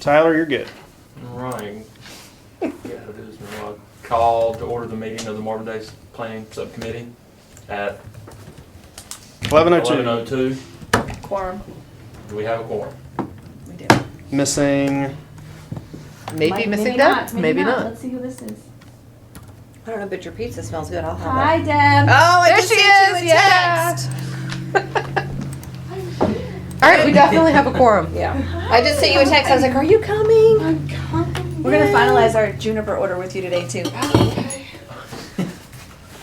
Tyler, you're good. All right. Yeah, it is. Call to order the meeting of the Marvin Day Planning Subcommittee at 11:02. 11:02. Quorum. Do we have a quorum? We do. Missing. Maybe missing Deb? Maybe not. Let's see who this is. I don't know, but your pizza smells good. I'll have Hi, it. Deb. Oh, I There just she sent is, you a text. All right, we definitely have a quorum. Yeah. I just sent you a text. I was like, are you coming? I'm coming. We're gonna finalize our juniper order with you today too.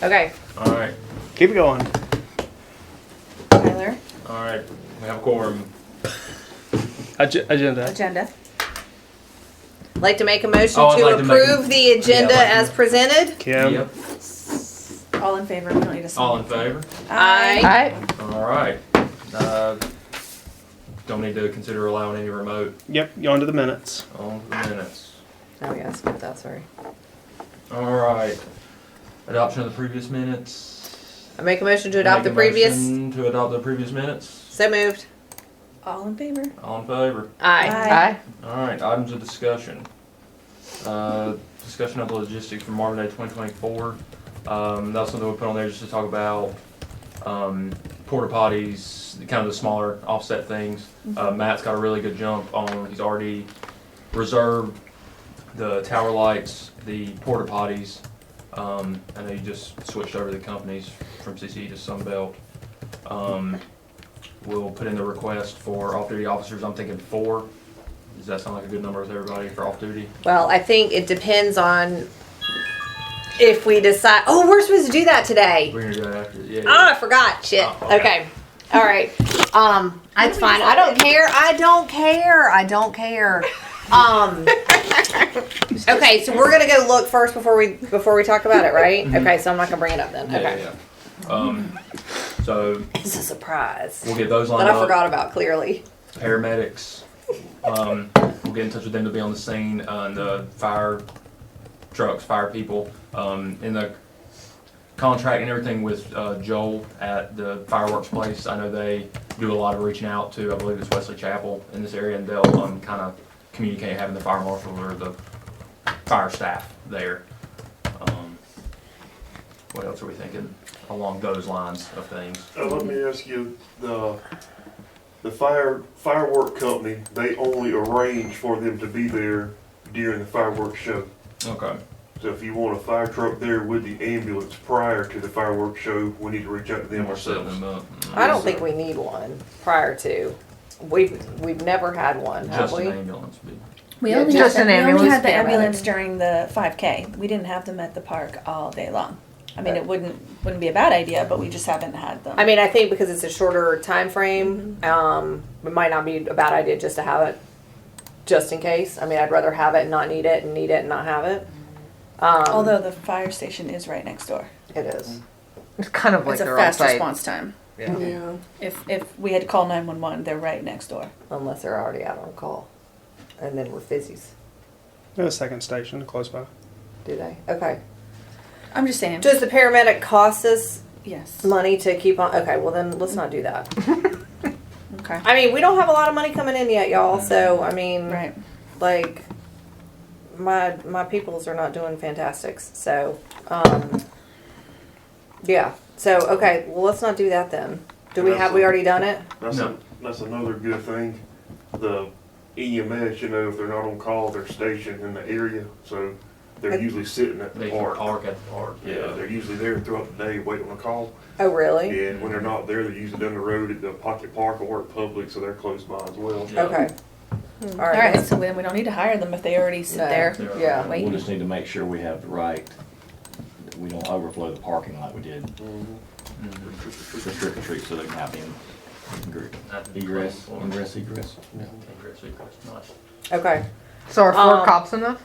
Okay. All right. Keep it going. Tyler. All right. We have a quorum. Agenda. Agenda. Like to make a motion Oh, I'd to like to make approve the agenda Yeah, I'd like to- as presented? Kim. Yep. All in favor. We don't need to. All in favor? Aye. Alright. All right. Don't need to consider allowing any remote Yep. You on to the minutes. on the minutes. Oh, yeah, skip that, sorry. All right. Adoption of the previous minutes. I make a motion to adopt the Make a previous. motion to adopt the previous minutes. So moved. All in favor. All in favor? Aye. Aye. All right, items of discussion. Discussion of the logistics for Marvin Day 2024. That's something we put on there just to talk about porta potties, kind of the smaller offset things. Matt's got a really good jump on. He's already reserved the tower lights, the porta potties. I know you just switched over the companies from CC to Sunbelt. We'll put in the request for off-duty officers. I'm thinking 4. Does that sound like a good number with everybody for off-duty? Well, I think it depends on if we decide. Oh, we're supposed to do that today. We're gonna do that after. Yeah. Oh, I forgot. Shit. Oh, okay. Okay. All right. That's fine. I don't care. I don't care. I don't care. Okay, so we're gonna go look first before we talk about it, right? Okay, so I'm not gonna bring it up then. Yeah, Okay. yeah. So It's a surprise we'll get those lined that I up. forgot about clearly. Paramedics. We'll get in touch with them to be on the scene, and the fire trucks, fire people. In the contract and everything with Joel at the fireworks place, I know they do a lot of reaching out to, I believe it's Wesley Chapel in this area, and they'll kind of communicate having the fire marshal or the fire staff there. What else are we thinking along those lines of things? Let me ask you, the firework company, they only arrange for them to be there during the fireworks show. Okay. So if you want a fire truck there with the ambulance prior to the fireworks show, we need to reach out to them We're setting ourselves. them up. I don't think we need one prior to. We've never had one, have Just we? an ambulance. We Yeah, only just had an the, we only ambulance had the paramedic. ambulance during the 5K. We didn't have them at the park all day long. I mean, it wouldn't be a bad idea, but we just haven't had them. I mean, I think because it's a shorter time frame, it might not be a bad idea just to have it, just in case. I mean, I'd rather have it and not need it, and need it and not have it. Although the fire station is right next door. It is. It's kind of like It's a their fast own site. response time. Yeah. If we had to call 911, they're right next door. Unless they're already out on call, and then we're fizzies. A second station close by. Do they? Okay. I'm just saying. Does the paramedic cost us Yes. money to keep on? Okay, well then let's not do that. Okay. I mean, we don't have a lot of money coming in yet, y'all. So I mean, Right. like my peoples are not doing fantastics. So yeah. So okay, well let's not do that then. Do we have we already done it? That's another good thing. The EMS, you know, if they're not on call, they're stationed in the area, so they're usually sitting at the They can park. park at the park. Yeah, they're usually there throughout the day waiting on a call. Oh really? And when they're not there, they're usually down the road at the pocket park or at Public, so they're close by as well. Yeah. Okay. All All right. right. So then we don't need to hire them if they already sit No. there. Yeah. Wait. We'll just need to make sure we have the right, that we don't overflow the parking like we did for trick or treat, so they can have egress. Ingress, egress. Nice. Okay. So are 4 cops enough?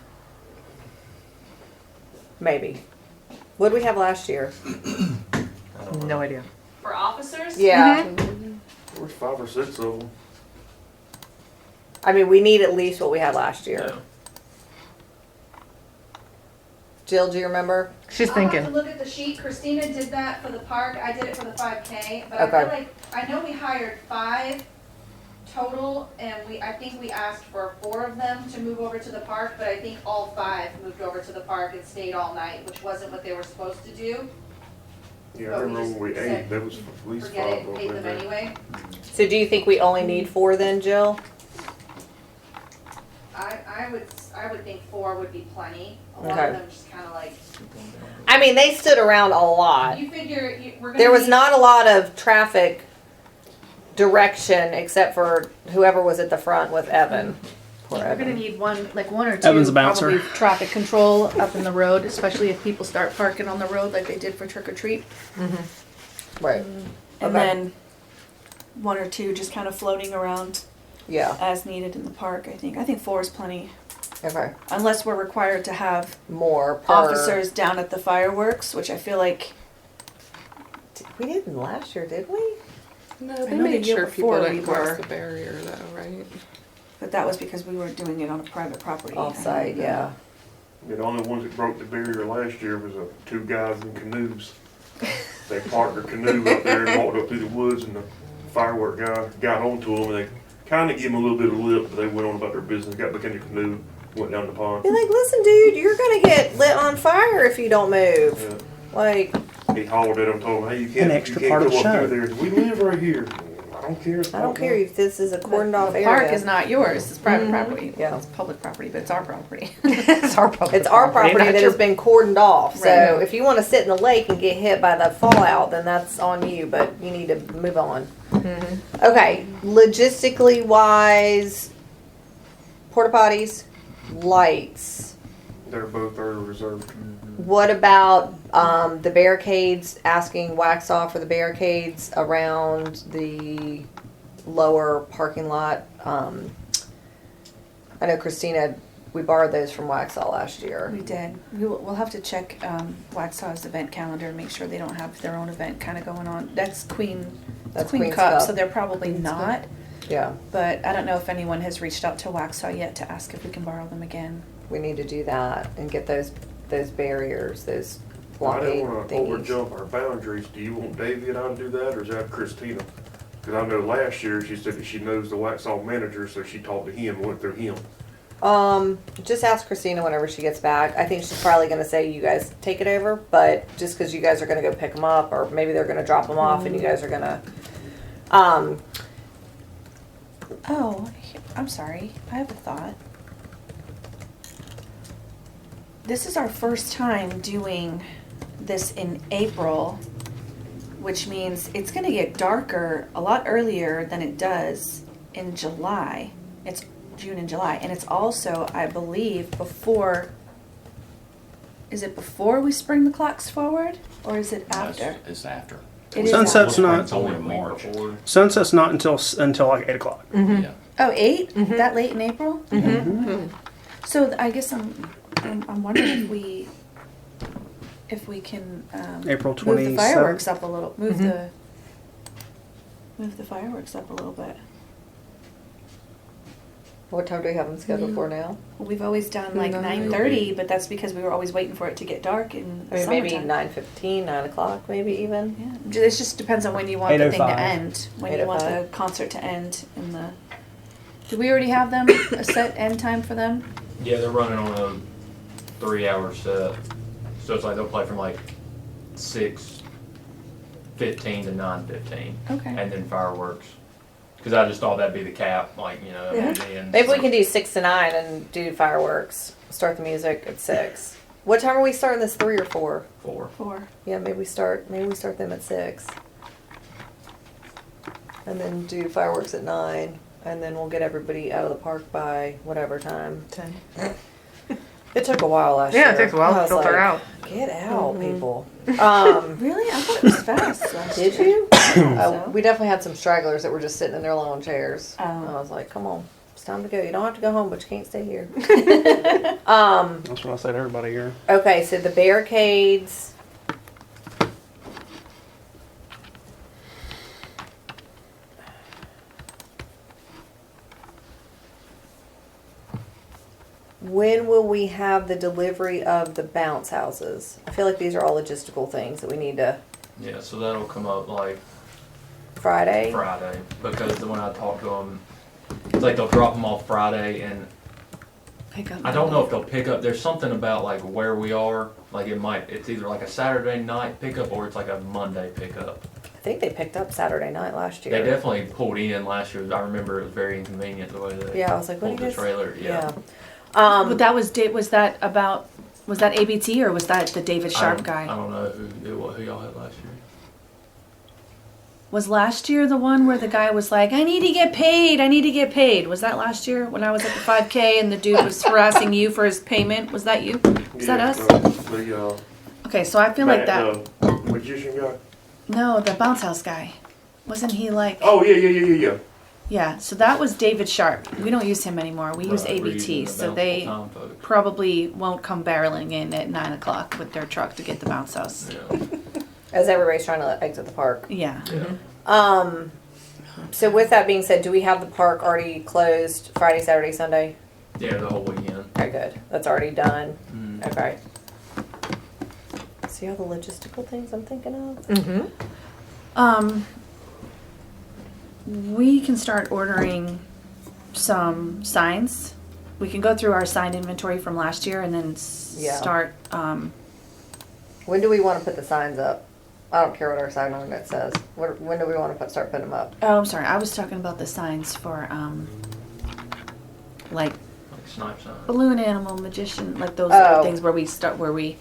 Maybe. What did we have last year? I don't know. No idea. For officers? Yeah. There's 5 or 6 of them. I mean, we need at least what we had last year. Yeah. Jill, do you remember? She's I'll have to thinking. look at the sheet. Christina did that for the park. I did it for the 5K. But Okay. I feel like, I know we hired 5 total, and I think we asked for 4 of them to move over to the park, but I think all 5 moved over to the park and stayed all night, which wasn't what they were supposed to do. Yeah, I But we remember just when we said, ate, there was at least Forget 5 it, of paid them them there. anyway. So do you think we only need 4 then, Jill? I would think 4 would be plenty. A lot Okay. of them just kind of like, I mean, they stood around a lot. you figure we're gonna There was need- not a lot of traffic direction except for whoever was at the front with Evan. Poor We're gonna Evan. need one or two. Evan's a bouncer. Probably traffic control up in the road, especially if people start parking on the road like they did for trick or treat. Right. And Okay. then 1 or 2 just kind of floating around Yeah. as needed in the park. I think 4 is plenty, Okay. unless we're required to have More per. officers down at the fireworks, which I feel like We didn't last year, did we? No, I they know made the year sure people before didn't we cross were. the barrier though, right? but that was because we were doing it on a private property. Offsite, yeah. The only ones that broke the barrier last year was 2 guys in canoes. They parked their canoe out there and walked up through the woods, and the firework guy got onto them, and they kind of gave them a little bit of lip, but they went on about their business, got back in the canoe, went down the pond. Be like, listen, dude, you're gonna get lit on fire if you don't move. Yeah. Like, He hollered at them, told them, hey, you An can't, extra you part can't of go the up through there. We live right here. I don't care. I don't care if this is a cordoned off The area. park is not yours, it's private property. Yeah. It's public property, but it's our property. It's our public. It's our property not that your- has been cordoned off. So Right. if you want to sit in the lake and get hit by the fallout, then that's on you. But you need to move on. Okay, logistically wise, porta potties, lights. They're both are reserved. What about the barricades? Asking Waxaw for the barricades around the lower parking lot. I know Christina, we borrowed those from Waxaw last year. We did. We'll have to check Waxaw's event calendar and make sure they don't have their own event kind of going on. That's Queen. That's Queen Queen's Cup, Cup. so they're probably not. Yeah, But I don't know if anyone has reached out to Waxaw yet to ask if we can borrow them again. we need to do that and get those barriers, those I blockade didn't want to thingies. overjump our boundaries. Do you want Davey and I to do that, or is that Christina? Because I know last year she said that she knows the Waxhaw manager, so she talked to him, went through him. Just ask Christina whenever she gets back. I think she's probably gonna say you guys take it over, but just because you guys are gonna go pick them up, or maybe they're gonna drop them off and you guys are gonna, Oh, I'm sorry. I have a thought. This is our first time doing this in April, which means it's going to get darker a lot earlier than it does in July. It's June and July. And it's also, I believe, before. Is it before we spring the clocks forward? Or is it after? It's after. It is Sunset's after. not. It's only in March. Sunset's not until like 8 o'clock. Yeah. Oh, 8? That late in April? So I guess I'm wondering if we can April move the 27th. fireworks up a little. Move the fireworks up a little bit. what time do we have them scheduled for now? Well, we've always done like 9:30, but that's because we were always waiting for it to get dark in I mean, maybe summertime. 9:15, 9 o'clock, maybe even. Yeah, it just depends on when you want the thing to 8:05. end. When you want the 8:05. concert to end in the. Do we already have them a set end time for them? Yeah, they're running on a 3-hour set. So it's like they'll play from like 6:15 to 9:15. Okay. And then fireworks. Because I just thought that'd be the cap, like, you know, Yeah. at the end. Maybe we can do 6 to 9 and do fireworks. Start the music at 6. What time are we starting this? 3 or 4? 4. 4. Yeah, maybe we start them at 6. And then do fireworks at 9. And then we'll get everybody out of the park by whatever time. 10. It took a while last year. Yeah, it takes a while I to was filter like, out. Get out, people. Really? I thought it was fast last Did year. you? So? We definitely had some stragglers that were just sitting in their lawn chairs. Oh. I was like, come on, it's time to go. You don't have to go home, but you can't stay here. That's what I said to everybody here. Okay, so the barricades. When will we have the delivery of the bounce houses? I feel like these are all logistical things that we need to. Yeah, so that'll come up like Friday? Friday. Because when I talked to them, It's like they'll drop them off Friday, and Pick up. I don't know if they'll pick up. There's something about like where we are. Like it's either like a Saturday night pickup or it's like a Monday pickup. I think they picked up Saturday night last year. They definitely pulled in last year. I remember it was very inconvenient the way they Yeah, I was like, what pulled do you the guys? trailer. Yeah. But that was was that ABT or was that the David Sharp I guy? don't know who y'all had last year. Was last year the one where the guy was like, I need to get paid, I need to get paid? Was that last year when I was at the 5K and the dude was harassing you for his payment? Was that you? Was that us? The, Okay, so I feel like that. magician guy? No, the bounce house guy. Wasn't he like? Oh, yeah. Yeah, so that was David Sharp. We don't use him anymore. We use Right, we're using ABT, the so bountiful they time folks. probably won't come barreling in at 9 o'clock with their truck to get the bounce house. Yeah. As everybody's trying to exit the park. Yeah. Yeah. So with that being said, do we have the park already closed Friday, Saturday, Sunday? Yeah, the whole weekend. Okay, good. That's already done. Mm. Okay. See all the logistical things I'm thinking of? Mm-hmm. We can start ordering some signs. We can go through our sign inventory from last year and then Yeah. start. When do we want to put the signs up? I don't care what our sign ordinance says. When do we want to start putting them up? Oh, I'm sorry. I was talking about the signs for like Like snipe sign. balloon animal, magician, like those Oh. things where we start where we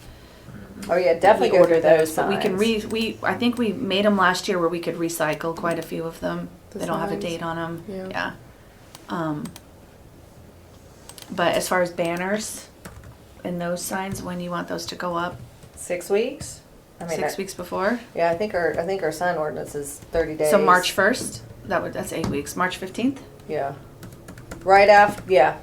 Oh yeah, definitely we go order through those. those But we can signs. I think we made them last year where we could recycle quite a few of them. The They don't have a signs? date on them. Yeah. But as far as banners and those signs, when do you want those to go up? 6 weeks. I mean, 6 weeks before. Yeah, I think our sign ordinance is 30 days. So March 1st. That's 8 weeks. March 15th. Yeah. Right after, yeah.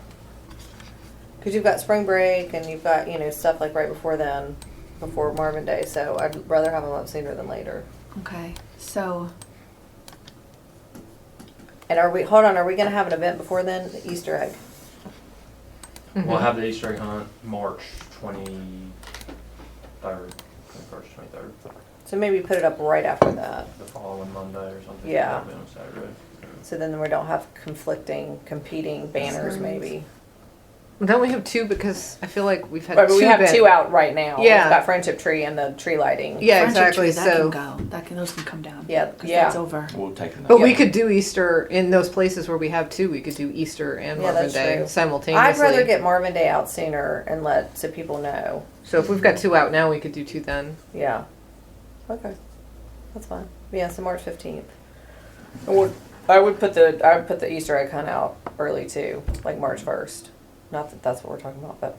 Because you've got spring break and you've got, stuff like right before then, before Marvin Day. So I'd rather have them up sooner than later. Okay. So And are we going to have an event before then? The Easter egg. We'll have the Easter egg hunt March 23rd, 21st, 23rd, So maybe put it up right after that. the following Monday or something. Yeah. Probably on Saturday. So then we don't have competing banners Signs. maybe. Don't we have two because I feel like we've had Right, but two. we have been- two out right now. Yeah. We've got Friendship Tree and the tree lighting. Yeah, Friendship exactly. Tree, that So, can go. Those can come down. Yeah, 'Cause yeah. That's over. We'll take them. but we Yeah. could do Easter in those places where we have two. We could do Easter and Yeah, Marvin that's Day true. simultaneously. I'd rather get Marvin Day out sooner and so people know. So if we've got two out now, we could do two then. Yeah. Okay. That's fine. Yeah, so March 15th. I would put the Easter egg hunt out early too, like March 1st. Not that that's what we're talking about, but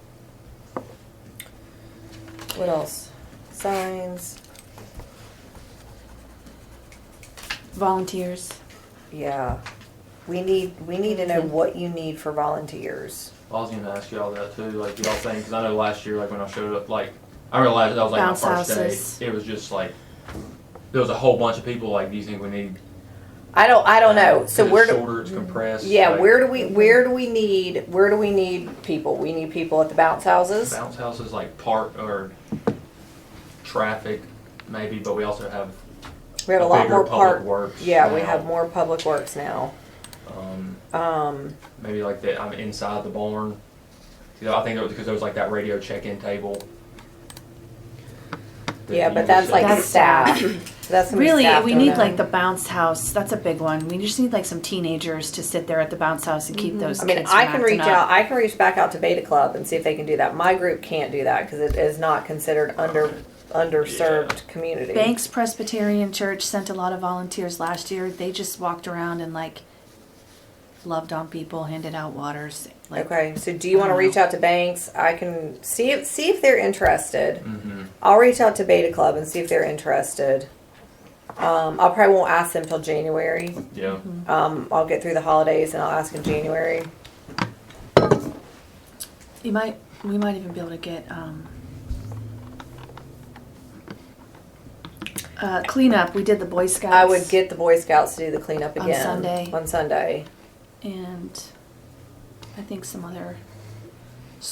what else? Signs. Volunteers. Yeah. We need to know what you need for volunteers. I was gonna ask y'all that too, like y'all think, because I know last year, like when I showed up, like I realized that was like Bounce my first houses. day. It was just like there was a whole bunch of people. Like, do you think we need? I don't know. So it's where shorter, it's compressed. yeah, like, where do we need people? We need people at the bounce houses. bounce houses, like park or traffic, maybe, but we also have We have a lot bigger more public park. works. Yeah, we now. have more public works now. Maybe like I'm inside the barn. I think it was because there was like that radio check-in table. that Yeah, you but just that's sit like there. staff. That's gonna be Really, staff we doing need that. like the bounce house. That's a big one. We just need like some teenagers to sit there at the bounce house and keep those I mean, kids I from can acting reach up. out. I can reach back out to Beta Club and see if they can do that. My group can't do that because it is not considered underserved community. Banks Presbyterian Church sent a lot of volunteers last year. They just walked around and like loved on people, handed out waters. Like, Okay, so do you want to I don't reach out to Banks? I can see if they're interested. Mm-hmm. I'll reach out to Beta Club and see if they're interested. I probably won't ask them till January. Yeah. I'll get through the holidays and I'll ask in January. we might even be able to get cleanup. We did the Boy Scouts. I would get the Boy Scouts to do the cleanup On again Sunday. On Sunday. and I think some other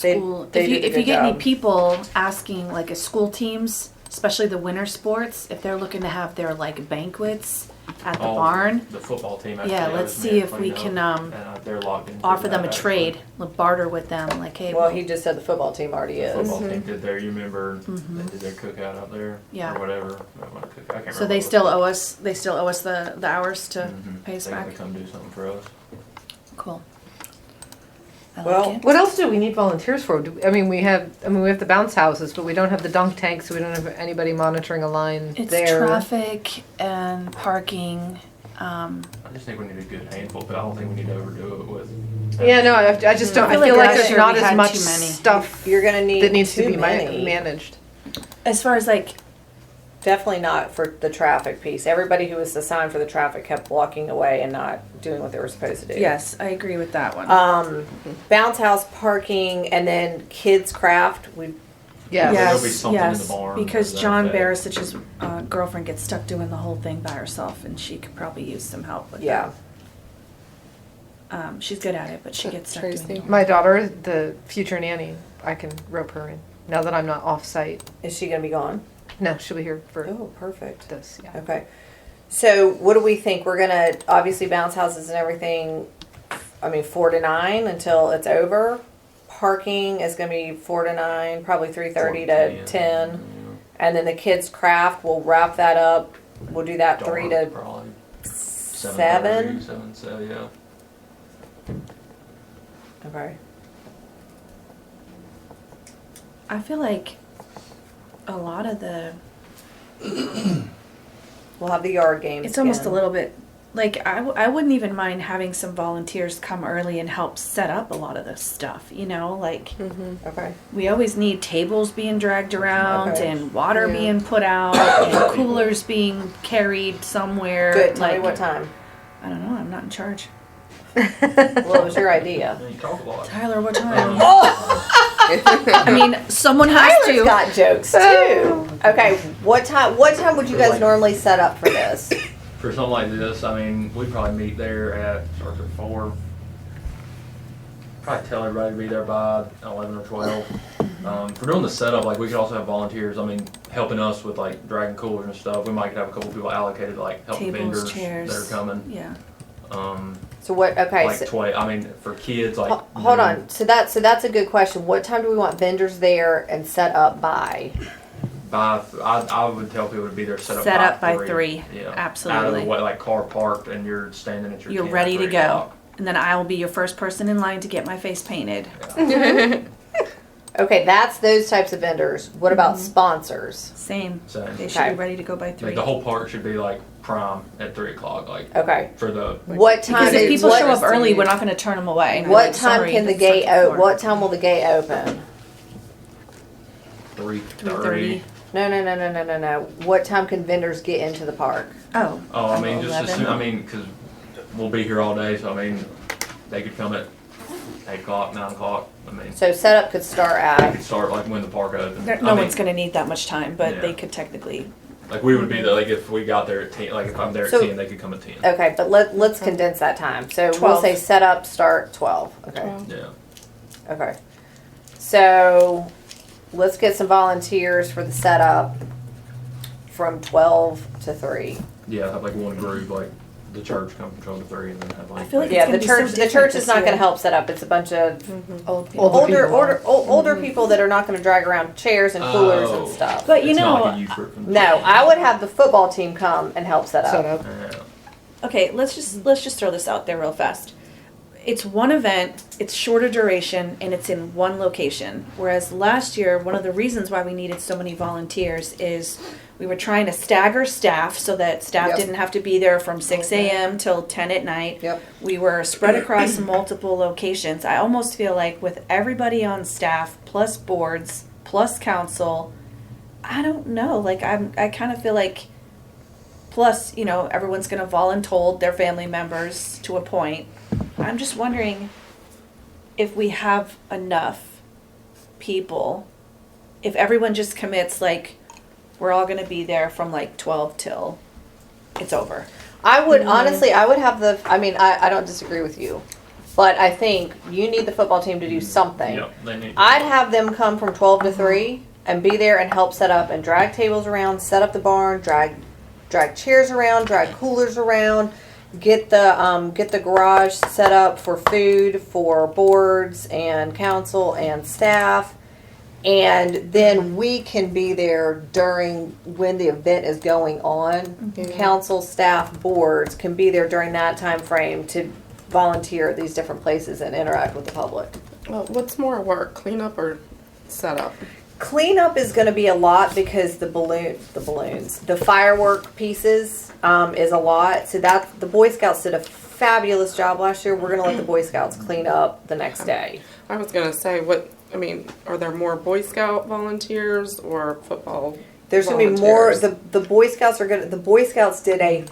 They- school. they if you did a if you good get any job. people asking like a school teams, especially the winter sports, if they're looking to have their like banquets, at the Oh, barn. The football team. actually, Yeah, I let's was see meant if to we clean can up, and, they're locked into offer them a that, trade, barter with them. Like, hey, Well, he just said the football team already The is. football team did their, you remember, they did their cookout out there? Yeah. Or whatever. That one cookout, I can't so remember they what still it owe was. us. They still owe us the hours to pay us They back. gotta come do something for us. Cool. I Well, like it. What else do we need volunteers for? We have the bounce houses, but we don't have the dunk tanks, so we don't have anybody monitoring a line It's there. traffic and parking. I just think we need a good handful, but I don't think we need to overdo it with. Yeah, no, I just don't. I feel feel like like last there's year not we as had much too many. stuff You're gonna need that needs to too be many. managed. As far as like, Definitely not for the traffic piece. Everybody who was assigned for the traffic kept walking away and not doing what they were supposed to do. yes, I agree with that one. Bounce house, parking, and then kids craft. We Yeah. There'll be something in the yes, barn because to that John effect. Barisich's girlfriend gets stuck doing the whole thing by herself, and she could probably use some help with yeah. that. She's good at it, but she gets stuck doing it. My daughter, the future nanny, I can rope her in now that I'm not off site. Is she gonna be gone? No, she'll be here for Oh, perfect. this. Yeah. Okay. So what do we think? We're gonna obviously bounce houses and everything. 4 to 9 until it's over. Parking is gonna be 4 to 9, probably 3:30 to 10, and then the kids craft. We'll wrap that up. We'll do that 3 to Probably 7. 7, so yeah. Okay. I feel like a lot of the We'll have the yard games. it's almost a again. little bit like I wouldn't even mind having some volunteers come early and help set up a lot of this stuff, like Okay. we always need tables being dragged around Okay. and water Yeah. being put out and coolers being carried somewhere. Good. Tell like, me what time. I don't know, I'm not in charge. Well, it was your idea. You talk a lot. Tyler, what time? I mean, someone has Tyler's to. got jokes too. Okay. What time would you guys normally set up for this? For something like this, we probably meet there starts at 4. Probably tell everybody to be there by 11 or 12. For doing the setup, we could also have volunteers, helping us with dragging coolers and stuff. We might could have a couple people allocated to help Tables, vendors chairs. that are coming. Yeah. So what? Okay. So, 20, for kids, hold on. So that's a good question. What time do we want vendors there and set up by? I would tell people to be there set Set by up by 3. Yeah. Absolutely. Out of the way, car parked and you're standing at your You're tent ready at to 3 go. o'clock. And then I will be your first person in line to get my face painted. Okay, that's those types of vendors. What about sponsors? Same. Same. They should Okay. be ready to go by 3. The whole park should be prime at 3 o'clock, Okay. for the. What time? Because if is- people what, show up early, we're not going to turn them away. What Like, time sorry, can the it's gate second open? floor. What time will the gate open? 3:30. No. What time can vendors get into the park? Oh. Oh, just 11. assume, because we'll be here all day, so they could come at 8 o'clock, 9 o'clock. So setup could start They at. could start when the park opens. No one's going to need that much time, but Yeah. they could technically. We would be there, if we got there at 10, if I'm there at So- 10, they could come at 10. Okay, but let's condense that time. So we'll 12. say setup start 12. Okay. Yeah. Okay. So let's get some volunteers for the setup from 12 to 3. Yeah, have one group, the church come from 12 to 3 and then have I feel like Yeah, it's the gonna be church so the different church is this not going year. to help set up. It's a bunch of Old people. older people that are not going to drag around chairs and coolers and stuff. But It's not know, like a youth group from the No, church. I would have the football team come and help set Set up. up. Yeah. okay, let's just throw this out there real fast. It's one event, it's shorter duration, and it's in one location. Whereas last year, one of the reasons why we needed so many volunteers is we were trying to stagger staff so that staff Yep. didn't have to be there from 6 a.m. till 10 at night. Yep. We were spread across multiple locations. I almost feel like with everybody on staff, plus boards, plus council, I don't know. I kind of feel like, plus, everyone's going to voluntold their family members to a point. I'm just wondering if we have enough people, if everyone just commits, we're all going to be there from 12 till it's over. I would honestly, I would have I don't disagree with you, but I think you need the football team to do something. Yep, they need. I'd have them come from 12 to 3 and be there and help set up and drag tables around, set up the barn, drag drag chairs around, drag coolers around, get the garage set up for food for boards and council and staff. And then we can be there during when the event is going on. Council, staff, boards can be there during that time frame to volunteer at these different places and interact with the public. Well, what's more work, cleanup or setup? Cleanup is going to be a lot because the firework pieces is a lot. So that the Boy Scouts did a fabulous job last year. We're going to let the Boy Scouts clean up the next day. I was gonna say, are there more Boy Scout volunteers or football? There's going to be more. volunteers? The Boy Scouts are going. The Boy Scouts did a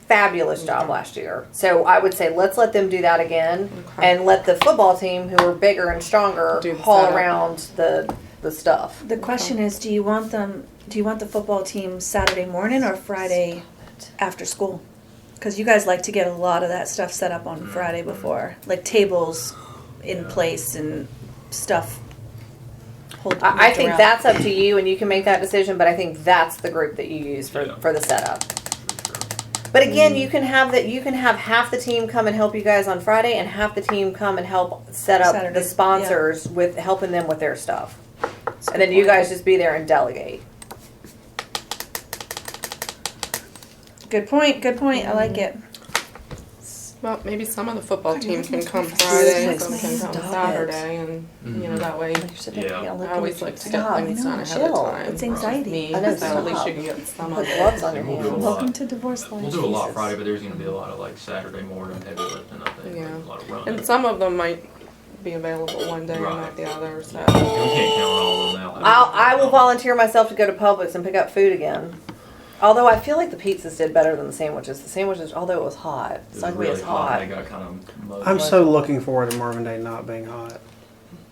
fabulous job last year. So I would say let's let them do that again, Okay. and let the football team, who are bigger and stronger, Do the haul setup. around the stuff. The question is, do you want the football team Saturday morning or Friday after school? Because you guys like to get a lot of that stuff set up on Friday before, like tables in place and stuff. I think that's up to you, and you can make that decision. But I think that's the group that you use for the setup. But again, you can have half the team come and help you guys on Friday, and half the team come and help set up Saturday, the sponsors with helping them with their stuff. And then you guys just be there and delegate. Good point. Good point. I like it. Well, maybe some of the football God, team you're can looking come for Friday, specifics, some man. can come Stop it. Saturday, and that way. Yeah. I always like to get Stop, things I know, done ahead chill. of time. It's anxiety. Me, I know, so at least stop. you can get some Put of it. gloves on your We'll do a hands. lot. Welcome to divorce life. We'll do a lot Jesus. Friday, but there's going to be a lot of like Saturday morning heavy lifting, I think. Yeah. A lot of running. And some of them might be available one day and Right. not the other. So We can't count on all of them now. I will volunteer myself to go to Publix and pick up food again. Although I feel like the pizzas did better than the sandwiches. The sandwiches, although it was hot, It was Subway really is hot. They got kind of muddy. I'm so looking forward to Marvin Day not being hot.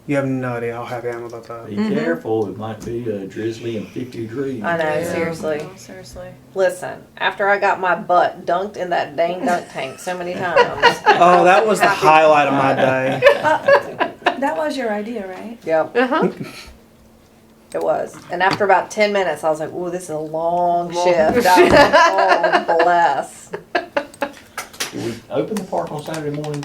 You have no idea how happy I am about that. Be careful, it might be drizzly and 50 degrees. I know, Yeah. seriously. Oh, seriously. Listen, after I got my butt dunked in that dang dunk tank so many times. Oh, that was the highlight of my day. That was your idea, right? Yep, Uh-huh. it was. And after about 10 minutes, I was like, ooh, this is a long shift. I was like, oh, bless. Do we open the park on Saturday morning?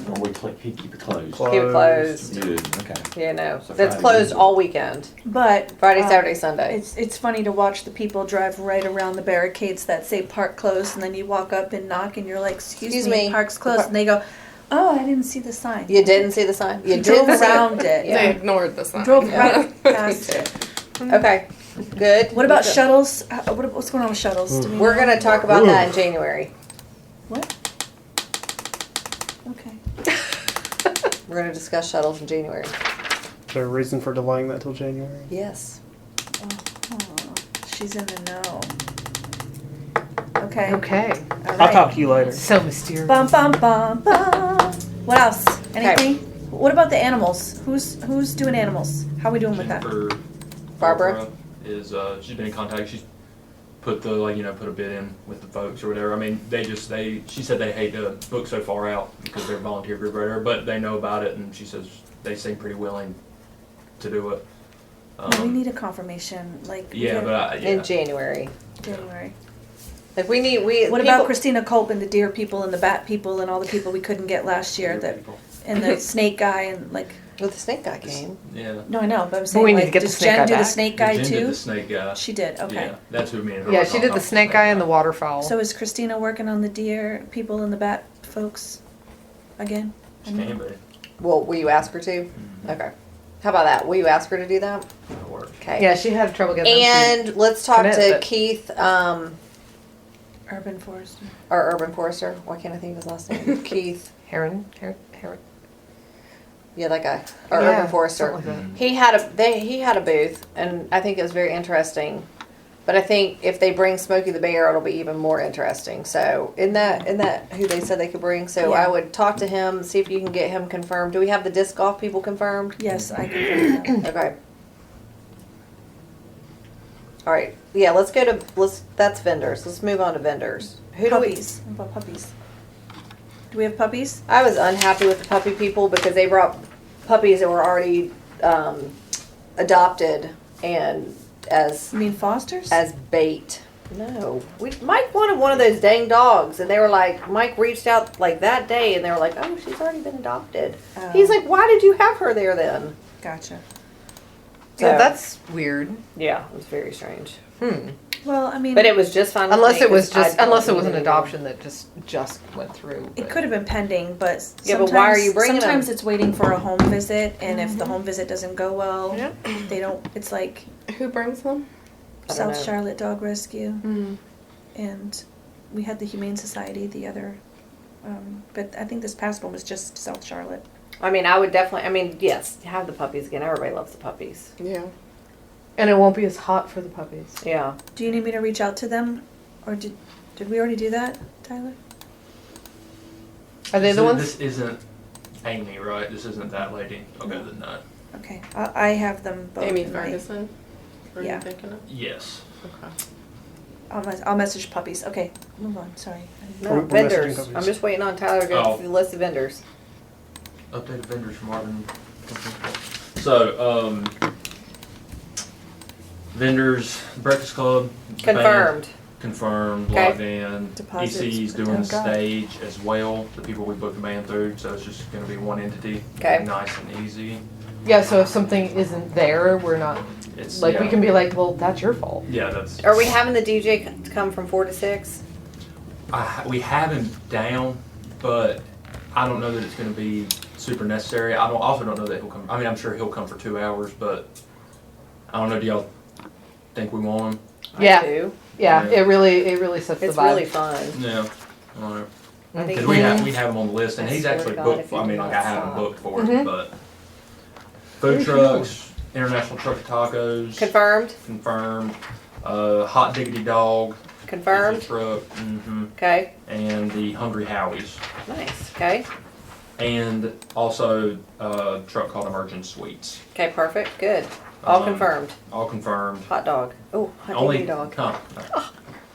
Or we keep it closed? Closed. Keep it closed. Good, okay. You know, So it's Friday closed evening. all weekend. But Friday, Saturday, Sunday. It's funny to watch the people drive right around the barricades that say park closed, and then you walk up and knock, and you're like, "Excuse me, park's closed," and they go, "Oh, I didn't see the sign." You didn't see the sign? You drove didn't see around it. Yeah. They ignored the sign. Drove Yeah. right past it. Okay, good. What about shuttles? What's going on with shuttles? Do we We're know? going to talk about that in January. What? Okay. We're going to discuss shuttles in January. Is there a reason for delaying that till January? Yes. Oh, she's in the know. Okay. Okay. All right. I'll talk to you later. So mysterious. Bum bum bum bum. What else? Anything? What about the animals? Who's doing animals? How are we doing with that? Jennifer Barbara? is she's been in contact. She's put the put a bid in with the folks or whatever. I mean, she said they hate to book so far out because they're a volunteer group right there, but they know about it, and she says they seem pretty willing to do it. No, we need a confirmation, like we Yeah, get but In January. January. Like what What people, about Christina Culp and the deer people and the bat people and all the people we couldn't get last year and the snake guy and like well, the snake guy came. Yeah. no, I know, but I'm saying we need like, to get the does snake Jen guy do the back. snake guy Jen did too? the snake guy. She did. Okay. Yeah, that's who me and her. Yeah, were she talking did the about, snake guy and the waterfowl. So is Christina working on the deer people and the bat folks again? She can be. Well, will you ask her to? Mm-hmm. Okay. How about that? Will you ask her to do that? That'll work. Okay. Yeah, she had trouble getting And let's talk commit, to but- Keith, Urban forester. our urban forester. Why can't I think of his last name? Keith. Heron. Yeah, that guy. Our Yeah, urban forester. something like that. He had a booth, and I think it was very interesting. But I think if they bring Smokey the Bear, it'll be even more interesting. So, isn't that who they said they could bring? So Yeah. I would talk to him, see if you can get him confirmed. Do we have the disc golf people confirmed? Yes, I can. Okay. All right. Yeah, that's vendors. Let's move on to vendors. Who do we? Puppies. What about puppies? Do we have puppies? I was unhappy with the puppy people because they brought puppies that were already adopted and You mean fosters? as bait. No. Mike wanted one of those dang dogs, and they were like, Mike reached out like that day, and they were like, oh, she's already been adopted. Oh. He's like, why did you have her there then? Gotcha. Yeah, So- that's weird. Yeah, it was very strange. Well, I mean, But it was just fine. with Unless me, it was 'cause just, I unless it don't was an need adoption that just went through. it but- could have been pending, but Yeah, but why are you bringing sometimes them? it's waiting for a home visit, and if the home visit doesn't go well, Yeah. they don't. It's like Who brings them? I don't South know. Charlotte Dog Rescue, Mm. and we had the Humane Society the other. But I think this past one was just South Charlotte. I mean, I would definitely. I mean, yes, have the puppies again. Everybody loves the puppies. Yeah. And it won't be as hot for the puppies. Yeah. Do you need me to reach out to them, or did we already do that, Tyler? Are they the So ones? This isn't Amy, right? This isn't that lady. Okay, No. then no. Okay, I have them both. Amy in my- Ferguson? Are Yeah. you thinking of? Yes. Okay. I'll message puppies. Okay, move on. Sorry. No, We're messaging vendors. puppies. I'm just waiting on Tyler to go Oh. through the list of vendors. Updated vendors from Marvin. So, vendors, Breakfast Club. band, Confirmed. Confirmed, Okay. locked in. Deposits EC's put doing down. Got it. stage as well, the people we booked the band through, so it's just gonna be one entity. Okay. Nice and easy. Yeah, so if something isn't there, we're not, It's, like, yeah. we can be like, well, that's your fault. Yeah, that's. Are we having the DJ come from 4 to 6? We have him down, but I don't know that it's gonna be super necessary. Also don't know that he'll come, I mean, I'm sure he'll come for 2 hours, but I don't know, do y'all think we want him? Yeah. I do. Yeah, Yeah. it really sets It's the vibe. really fun. Yeah, I don't know. I think Cause we have him on the list, and I he's swear to actually God, booked. if you I mean, do like not I have him stop. booked for Mhm. it, but food trucks, International Truck of Tacos, Confirmed. confirmed. Hot Diggity Dog, is Confirmed. a truck, hmm Okay. and the Hungry Howies, Nice. Okay. and also a truck called Emergent Sweets. Okay. Perfect. Good. All Um, confirmed. All confirmed. Hot dog. Oh, hot Only diggity dog.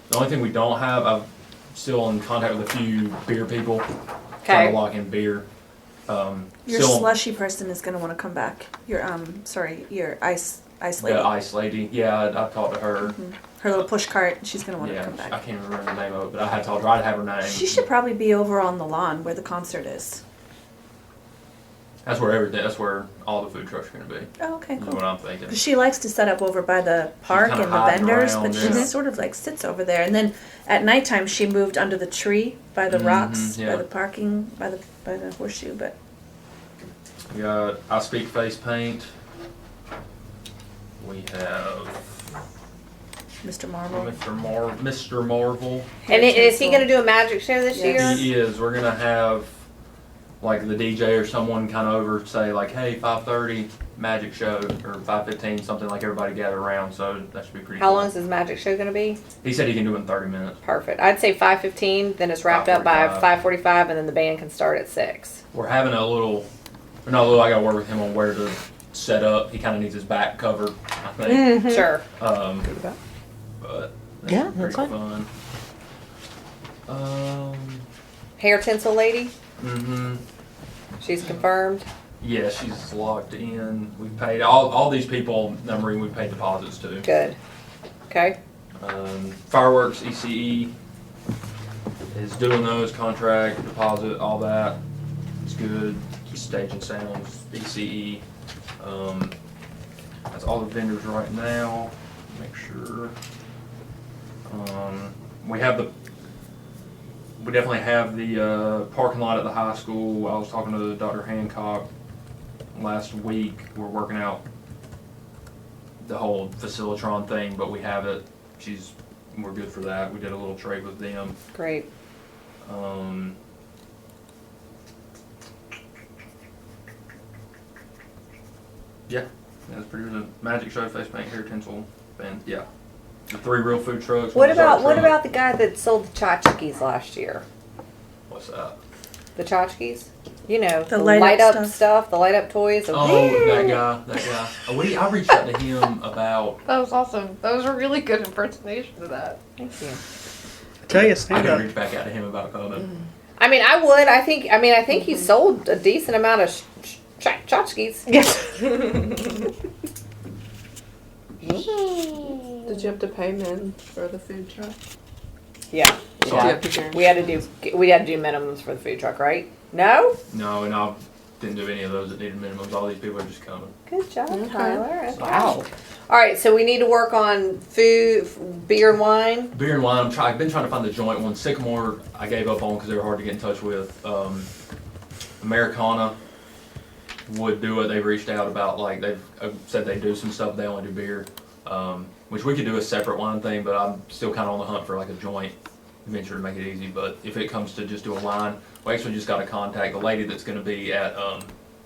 The only thing we don't have, I'm still in contact with a few beer people, trying Okay. to lock in beer. Your Still, slushy person is gonna want to come back. Your your ice lady. the ice lady. Yeah, I talked to her. Her little push cart. She's gonna want to Yeah, come I back. can't remember the name of it, but I had told her I'd have her name. She should probably be over on the lawn where the concert is. That's where everything. That's where all the food trucks are going to be. Oh, okay, Is cool. what I'm thinking. 'Cause she likes to set up over by the park kinda and the hiding vendors, around, but she yeah. sort of like sits over there. And then at nighttime, she moved under the tree by the rocks, yeah. by the parking, by the horseshoe. But We got I Speak Face Paint. We have Mr. Marvel, Mr. Marvel. And is he Tinsel. going to do a magic show this Yes. year? He is. We're gonna have like the DJ or someone kind of over say like, hey, 5:30 magic show or 5:15, something like everybody gather around. So that should be pretty. How cool. long is this magic show going to be? He said he can do it in 30 minutes. Perfect. I'd say 5:15. Then it's wrapped up by 5:45. 5:45, and then the band can start at 6. We're having a little, or not a little. I got to work with him on where to set up. He kind of needs his back covered, I think. Sure. But Yeah, pretty that's fine. fun. Hair tinsel lady. Mm-hmm. She's confirmed. Yeah, she's locked in. We paid all these people. Numbering, we paid deposits to. Good. Okay. Fireworks, ECE is doing those, contract, deposit, all that. It's good. Stage and sounds, ECE. That's all the vendors right now. Make sure. We definitely have the parking lot at the high school. I was talking to Dr. Hancock last week. We're working out the whole Facilitron thing, but we have it. We're good for that. We did a little trade with them. Great. Yeah, that's pretty good. Magic show, face paint, hair tinsel, and yeah, the 3 real food trucks. What one dessert about truck. the guy that sold the tchotchkes last year? What's that? The tchotchkes? You know, The the light light up up stuff, the light up toys. Oh, that guy. I reached out to him about. That was awesome. That was a really good impersonation of that. Thank you. Tell you, I stand can up. reach back out to him about coming. I mean, I would. I think he sold a decent amount of tchotchkes. Yes. The Did you have to pay men for the food truck? Yeah. Did you have to guarantee? We had to do minimums for the food truck, right? No? No, and I didn't do any of those that needed minimums. All these people are just coming. Good job, Okay. Tyler. Okay. Wow. All right, so we need to work on food, beer and wine. Beer and wine, I've been trying to find the joint one. Sycamore, I gave up on because they were hard to get in touch with. Americana would do it. They've reached out about, like, they've said they do some stuff. They only do beer, which we could do a separate wine thing, but I'm still kind of on the hunt for, like, a joint venture to make it easy. But if it comes to just doing wine, we actually just got to contact the lady that's going to be at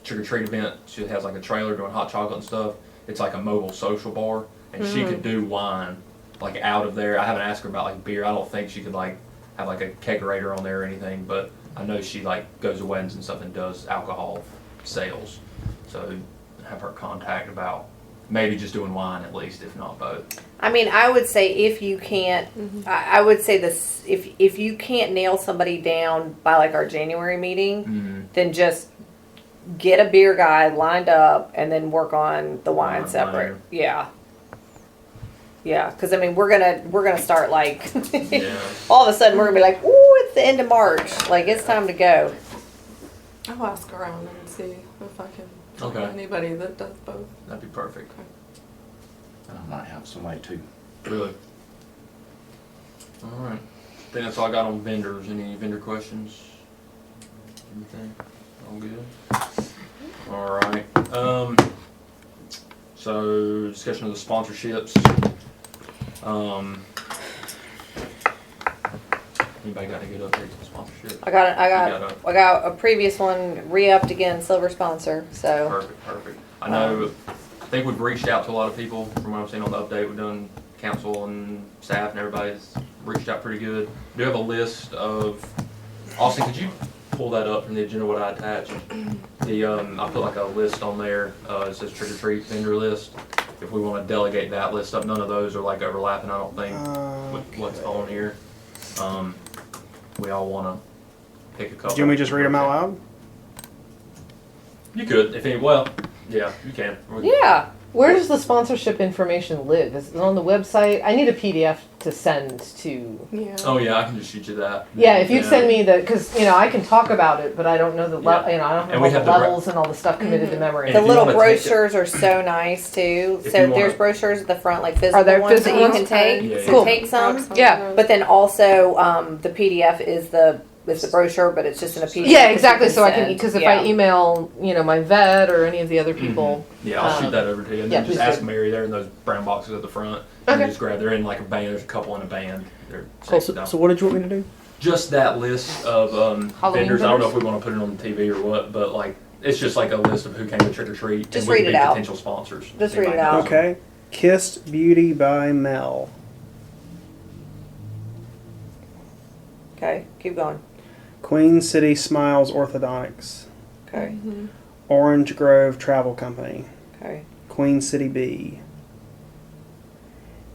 Trick or Treat event. She has, like, a trailer doing hot chocolate and stuff. It's like a mobile social bar, and she could do wine, like, out of there. I haven't asked her about, like, beer. I don't think she could, like, have, like, a kegerator on there or anything, but I know she, like, goes to weddings and stuff and does alcohol sales. So have her contact about maybe just doing wine at least, if not both. I mean, I would say if you can't, I would say this: if you can't nail somebody down by like our January meeting, then just get a beer guy lined up and then work on the wine Wine separate. later. Yeah, because I mean we're gonna start like Yeah. all of a sudden we're gonna be like, ooh, it's the end of March, like it's time to go. I'll ask around and see if I can find Okay. anybody that does both. That'd be perfect. I might have somebody too. Really. All right. I think that's all I got on vendors. Any vendor questions? Anything? All good? All right. So discussion of the sponsorships. Anybody got any good updates on sponsorship? I got You I got a previous one re-upped again, silver sponsor. So Perfect. I know, I think we've reached out to a lot of people from what I've seen on the update. We've done council and staff and everybody's reached out pretty good. We do have a list of, Austin, could you pull that up from the agenda, what I attached? I put like a list on there, it says trick or treat vendor list. If we want to delegate that list up, none of those are like overlapping, I don't think, with what's on here. We all want to pick a couple. Do you want me to just read them out loud? You could, if any, well, yeah, you can. yeah, Where does the sponsorship information live? Is it on the website? I need a PDF to send to. Yeah. Oh yeah, I can just shoot you that. Yeah, if you send me the, because I can talk about it, but I don't know the Yeah. I don't And have we all have the the levels and all the stuff committed to memory. And the if you little wanna take it- brochures are so nice too. If So you wanna- there's brochures at the front, like physical there ones that physical you ones? can take. Yeah, So Cool. take some. Yeah. But then also, the PDF is the brochure, but it's just in a PDF. Yeah, exactly. So I can, send. because if Yeah. I email, my vet or any of the other people. Yeah, I'll shoot that over to you. And yeah, then just please ask do. Mary. They're in those brown boxes at the front. Okay. You just grab. They're in like a band. There's a couple in a band. They're Cool. saved out. So what did you want me to do? Just that list of Halloween vendors. I don't know vendors? if we want to put it on the TV or what, but like it's just like a list of who came to trick or treat. Just and we read could it be out. Potential sponsors. Just Anybody read it out. knows them. Okay. Kissed Beauty by Mel. Okay, keep going. Queen City Smiles Orthodontics. Okay, Orange Grove Travel Company. okay. Queen City B.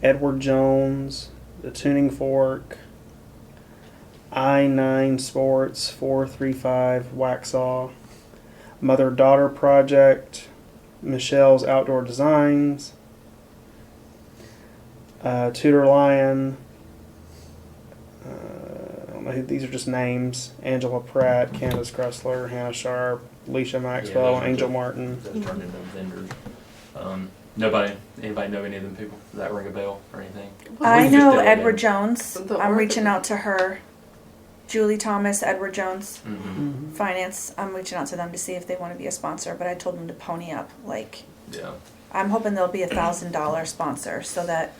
Edward Jones, The Tuning Fork, I-9 Sports, 435 Waxhaw, Mother-Daughter Project, Michelle's Outdoor Designs, Tudor Lion, I don't know who, these are just names, Angela Pratt, Candace Kressler, Hannah Sharp, Alicia Maxwell, those are Angel the- Martin. Those turned into vendors. Anybody know any of them people? Does that ring a bell or anything? I We can just know do it Edward again. Jones. The I'm reaching out to her. Julie Thomas, Edward Jones, Mm-hmm. Finance. I'm reaching out to them to see if they want to be a sponsor, but I told them to pony up. Like, Yeah. I'm hoping they'll be $1,000 sponsor so that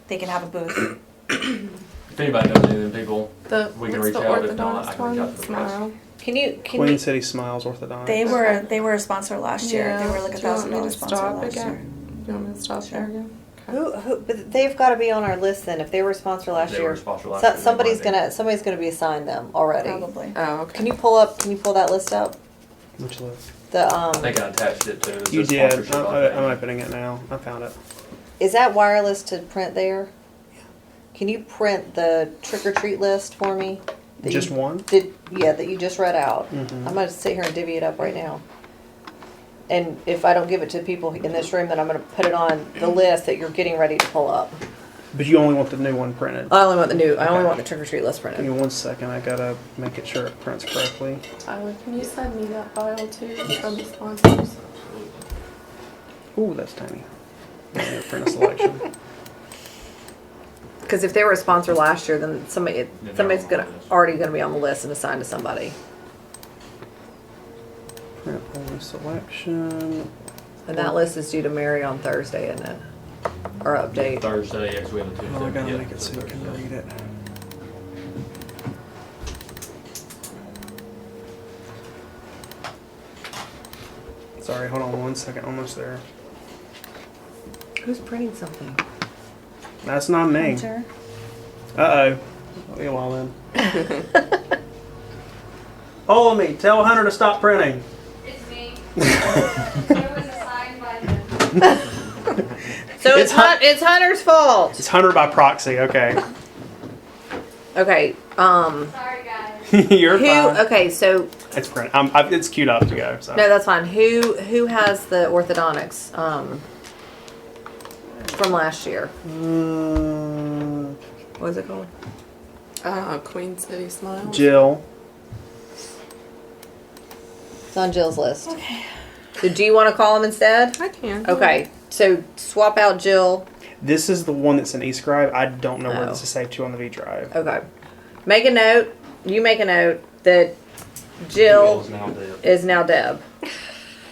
they can have a booth. If anybody knows any of them people, we can What's reach the out. If not, I orthodontist can reach out one? to the press. Smile. Can you Queen City Smiles Orthodontics. They were a sponsor last year. They were like Do you want me $1,000 to sponsor stop last again? year. You want me to stop there again? But they've got to be on our list then. If they were a sponsor last They were year, a sponsor last year, they somebody's might be. somebody's gonna be assigned them already. Probably. Oh, okay. Can you pull that list up? Which list? The I think I attached it to the You did. sponsorship I'm update. opening it now. I found it. is that wireless to print there? Can you print the trick or treat list for me? That Just you one? that you just read out. Mhm. I'm gonna sit here and divvy it up right now. and if I don't give it to people in this room, then I'm gonna put it on the list that you're getting ready to pull up. But you only want the new one printed. I only want the trick or treat list Give me printed. 1 second. I gotta make it sure it prints correctly. Tyler, can you send me that file too from the sponsors? Ooh, that's tiny. I'm gonna print a selection. Because if they were a sponsor last year, then somebody's already gonna be on the list and assigned to somebody. Print only selection. And that list is due to Mary on Thursday, isn't it? Or update. Thursday, yes, we have a Tuesday. Oh, I gotta Yeah, make it so you can read it. Sorry, hold on 1 second. Almost there. Who's printing something? That's not me. Hunter. Uh-oh. Wait a while then. Follow me. Tell Hunter to stop printing. It's me. It was assigned by them. So It's it's Hunter's fault. It's Hunter by proxy. Okay. Okay. Sorry, guys. You're Who? fine. Okay. So It's print. It's queued up to go. So. no, that's fine. Who has the orthodontics from last year? What was it called? Queen City Smiles. Jill. It's on Jill's list. Okay. So do you want to call him instead? I can. Okay. So swap out Jill. This is the one that's in eScribe. I don't know where Oh. this is saved to on the V drive. Okay. Make a note. You make a note that Jill is now Deb.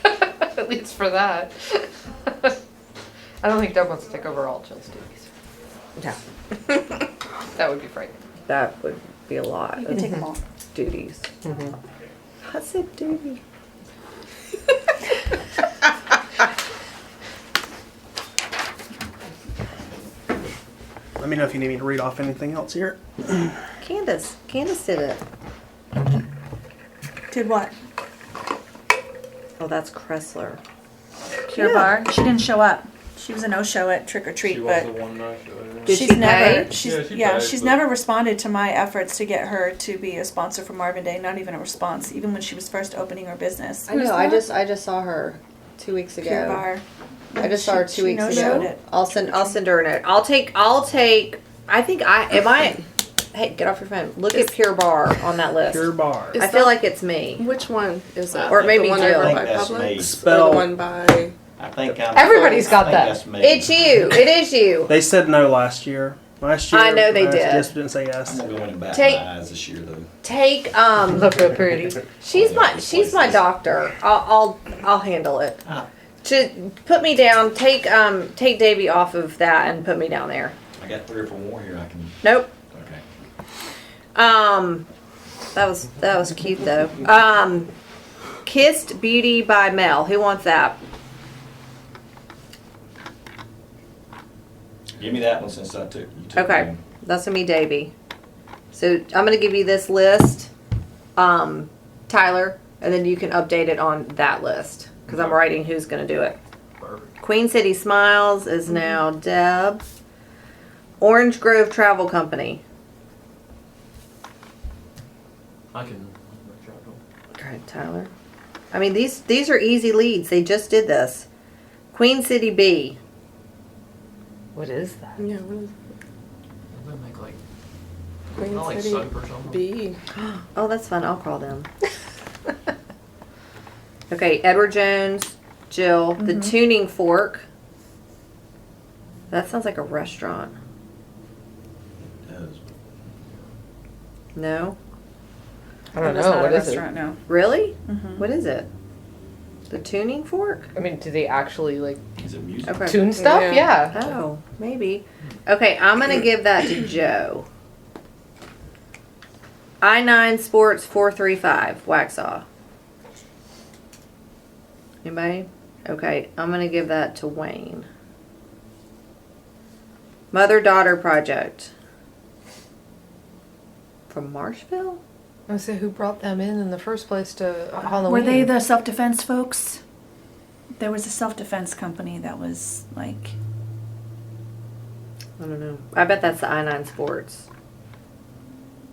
At least for that. I don't think Deb wants to take over all Jill's duties. No. That would be frightening. That would be a lot You can of take them all. duties. I said duty. Let me know if you need me to read off anything else here. Candace did it. Did what? Oh, that's Kressler. Pure Bar. She didn't show up. She was a no-show at Trick or Treat, but one night. Did she's she never. pay? She's Yeah, she paid, she's but- never responded to my efforts to get her to be a sponsor for Marvin Day. Not even a response, even when she was first opening her business. I know. I just saw her 2 weeks ago. Pure Bar. I just saw her 2 weeks no-showed ago. it. I'll send her a note. I'll take. I think Hey, get off your phone. Look at Pure Bar on that list. Pure Bar. Is I feel that- like it's me. Which one is it? Or maybe the one Jill. over I by think that's me. Publix? Or Spell- the one by... I think I'm. Everybody's got I think that. that's me. It's you. It is you. They said no last year. I know they did. Just didn't say yes. I'm gonna go in and bat Take- my eyes this year though. Take Look real pretty. She's my doctor. I'll handle it. Ah. Put me down. Take Davey off of that and put me down there. I got 3 or 4 more here. I can. Nope. Okay. That was cute though. Kissed Beauty by Mel. Who wants that? Give me that one since I took. You took Okay, mine. that's gonna be Davey. So I'm gonna give you this list, Tyler, and then you can update it on that list because I'm writing who's gonna do it. Perfect. Queen City Smiles is now Deb. Orange Grove Travel Company. I can. Okay, Tyler. I mean these are easy leads. They just did this. Queen City B. What is that? Yeah, what is They make like, Queen not like City soap or something. B? Oh, that's fun. I'll call them. Okay, Edward Jones, Jill, the Tuning Fork. That sounds like a restaurant. It does. No? I don't It's know. not What a is restaurant, no. Really? Mhm. What is it? The Tuning Fork? it? I mean, do they actually like Is it music? Okay. tune stuff? Yeah. Yeah. Oh, maybe. Okay, I'm gonna give that to Joe. I9 Sports 435, Waxhaw. Anybody? Okay, I'm gonna give that to Wayne. Mother-daughter project. From Marshville? I was say who brought them in the first place to Halloween? Were they the self-defense folks? There was a self-defense company that was like, I don't know. I bet that's the I9 Sports.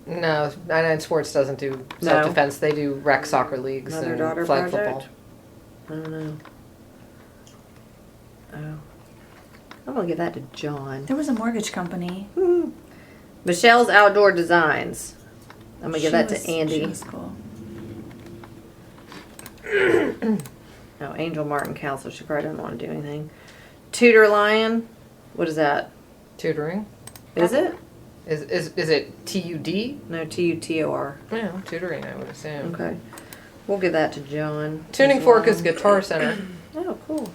No, 99 Sports doesn't do No. self-defense. They do rec soccer leagues and Mother-daughter flag project? football. I don't know. Oh. I'm gonna give that to John. There was a mortgage company. Michelle's Outdoor Designs. I'm gonna give that to Andy. She was cool. No, Angel Martin Council. She probably doesn't want to do anything. Tudor Lion. What is that? Tutoring. Is it? Is it TUD? No, Tutor. Yeah, tutoring, I would assume. Okay. We'll give that to John. Tuning as Fork well. is Guitar Center. Oh, cool.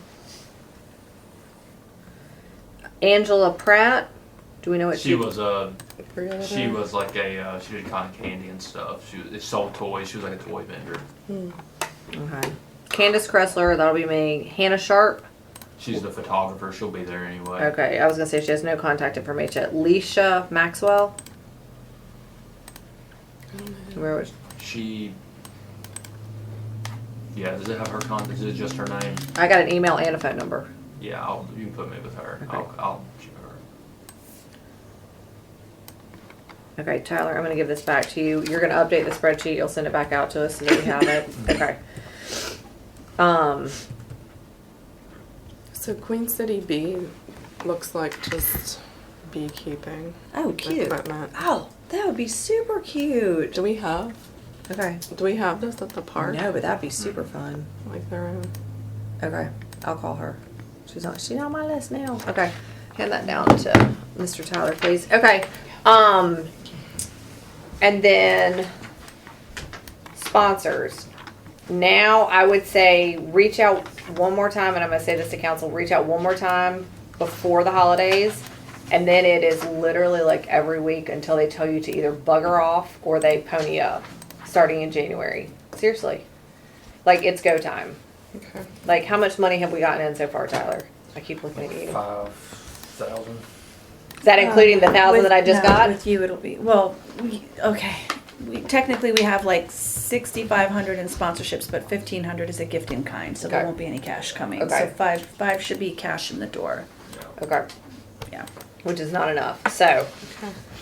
Angela Pratt. Do we know what She was like she did cotton candy and stuff. She sold toys. She was like a toy vendor. Okay. Candace Kressler. That'll be me. Hannah Sharp. She's the photographer. She'll be there anyway. Okay. I was gonna say she has no contact information. Leisha Maxwell. Where was? She. Yeah, does it have her contact? Is it just her name? I got an email and a phone number. Yeah, you can put me with her. Okay. I'll check her. Okay, Tyler, I'm gonna give this back to you. You're gonna update the spreadsheet. You'll send it back out to us so that we have it. Okay. So Queen City Bee looks like just beekeeping Oh, cute. equipment. Oh, that would be super cute. Do we have this at the park? No, but that'd be super fun. Like their own. Okay, I'll call her. She's on my list now. Okay, hand that down to Mr. Tyler, please. Okay, and then sponsors. Now I would say reach out one more time, and I'm gonna say this to council, reach out one more time before the holidays, and then it is literally like every week until they tell you to either bugger off or they pony up, starting in January. Seriously. Like, it's go time. Okay. Like, how much money have we gotten in so far, Tyler? I keep looking at you. 5,000. Is that including the 1,000 that I just got? With you, it'll be, technically we have like 6,500 in sponsorships, but 1,500 is a gift in kind, so there Okay. won't be any cash coming. Okay. So five should be cash in the door. Okay. Yeah. Which is not enough. So,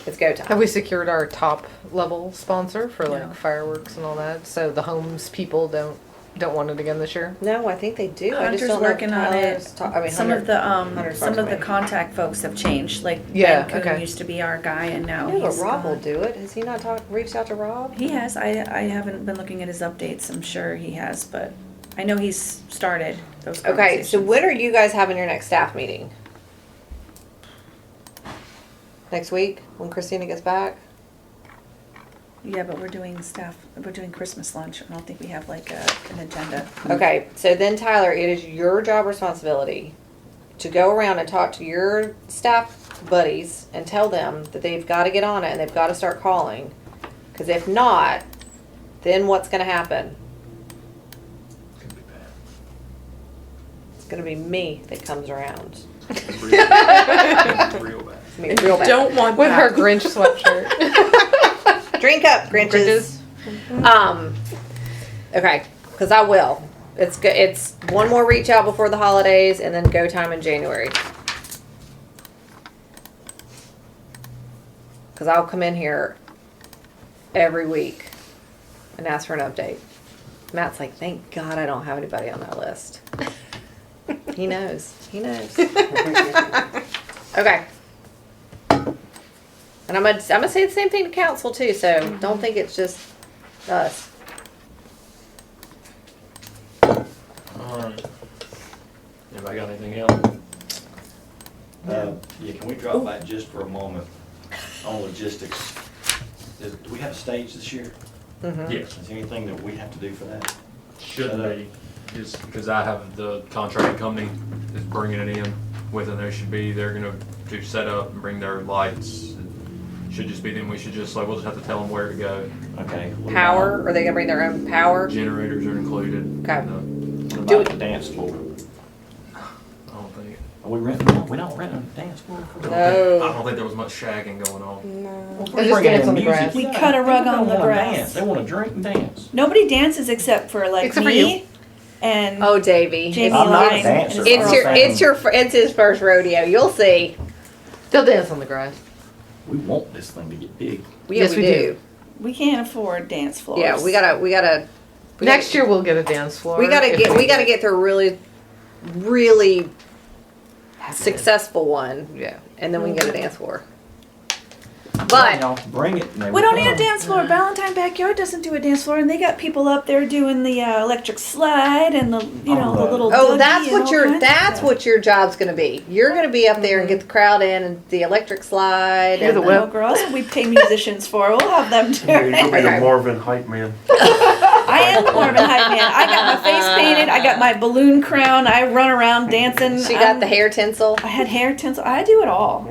it's go Have time. we secured our top level sponsor for like No. fireworks and all that? So the homes people don't want it again this year? No, I think they do. I just Hunter's don't know if working on Tyler's it. ta- I mean, Some Hunter- of the Hunter's some of the Subcommittee. contact folks have changed. Like Yeah, Ben Kuhn okay. used to be our guy, and now Yeah, but he's Rob will gone. do it. Has he not reached out to Rob? He has. I haven't been looking at his updates. I'm sure he has, but I know he's started those. Okay, so conversations. when are you guys having your next staff meeting? Next week, when Christina gets back? Yeah, but we're doing Christmas lunch. I don't think we have like an agenda. Okay, so then Tyler, it is your job responsibility to go around and talk to your staff buddies and tell them that they've got to get on it and they've got to start calling. Because if not, then what's going to happen? It's gonna be bad. It's going to be me that comes around. It's real bad. It's real bad. It's gonna be real bad. Don't want With her that. Grinch sweatshirt. Drink up, Grinches. Okay, because I will. It's good. It's one more reach out before the holidays, and then go time in January. Because I'll come in here every week and ask for an update. Matt's like, thank God I don't have anybody on that list. He knows. He knows. Okay. And I'm gonna say the same thing to council too. So don't think it's just us. Alright. Anybody got anything else? Yeah, can we drop back just for a moment on logistics? Do we have a stage this year? Mm-hmm. Yes. Is there anything that we have to do for that? Shouldn't be, just because I have the contract company is bringing it in with it. They're gonna do setup and bring their lights. It should just be them. We should just we'll just have to tell them where to go. Okay. what Power? Are they gonna bring their own power? Generators are included. Okay. What Do about the dance floor? I don't think. Are we renting one? We don't rent a dance floor? I No. don't think there was much shagging going on. No. They just dance on the grass. We cut a rug People on don't the wanna grass. dance. They want to drink and dance. Nobody dances except for like Except for me you. and Oh, Davey. Jamie I'm not a Lyne. dancer. and his girlfriend. It's his first rodeo. You'll see. They'll dance on the grass. We want this thing to get big. Yeah, Yes, we do. We can't afford dance floors. Yeah, we gotta. Next year we'll get a dance floor. We gotta if get through really successful one, Yeah. and then we can get a dance floor. But Y'all bring it. and they We will don't need a come. dance floor. Valentine Backyard doesn't do a dance floor, and they got people up there doing the electric slide and the the little. oh, Dougie that's and what all your kinds of that's stuff. what your job's gonna be. You're gonna be up there and get the crowd in and the electric slide. You're And the Well, whip. girls, we pay musicians for. We'll have them do Yeah, you're gonna it. be Okay. the Marvin hype man. I am Marvin Hype Man. I got my face painted. I got my balloon crown. I run around dancing. She got the hair tinsel. I had hair tinsel. I do it all.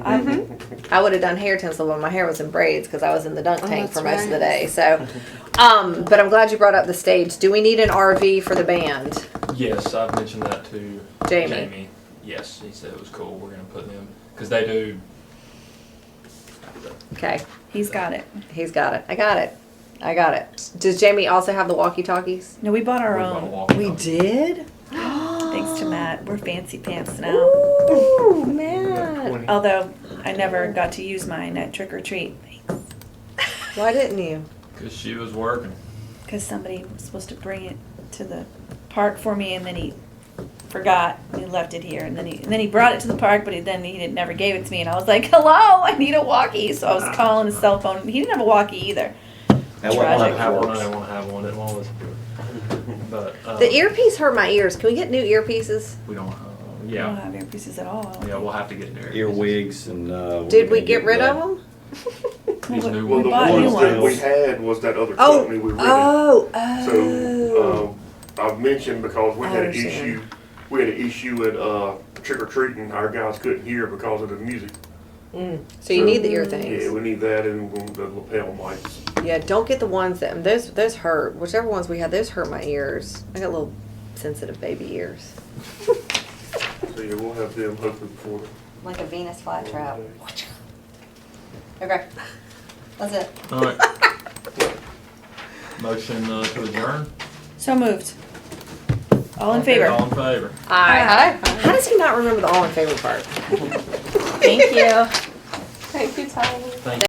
I would have done hair tinsel when my hair was in braids because I was in the dunk tank that's for most of the right. day. So, but I'm glad you brought up the stage. Do we need an RV for the band? Yes, I've mentioned that to Jamie. Yes, he said it was cool. We're gonna put them, because they do. Okay, He's got it. he's got it. I got it. I got it. Does Jamie also have the walkie-talkies? No, we bought our we've got a own. walkie-talkie. did. Thanks to Matt. We're fancy pants now. Ooh, man. Although I never got to use mine at trick or treat Why didn't you? Cause she was working. because somebody was supposed to bring it to the park for me, and then he forgot and he left it here, and then he brought it to the park, but he never gave it to me, and I was like, hello, I need a walkie. So I was calling his cell phone. He didn't have a walkie either. That Tragic. I wasn't have how one. it I works. didn't want to have one. Didn't want to. But The earpiece hurt my ears. Can we get new earpieces? we don't. We don't Yeah. have earpieces at all. Yeah, we'll have to get there. Earwigs and. Did we get rid of them? These new Well, ones. the bought new ones that we ones. had was that other Oh, company we rented. oh. So, I've mentioned because we I had an understand. issue at trick or treating. Our guys couldn't hear because of the music. So you need the ear Yeah, things. we need that and the lapel mics. Yeah, don't get the ones that those hurt. Whichever ones we had, those hurt my ears. I got little sensitive baby ears. So yeah, we'll have them hopefully before. Like a Venus flytrap. Okay. That's it. All right. Motion to adjourn. So moved. All in favor? All in favor. Aye. How does he not remember the all in favor part? Thank you. Thank you, Tyler. Thank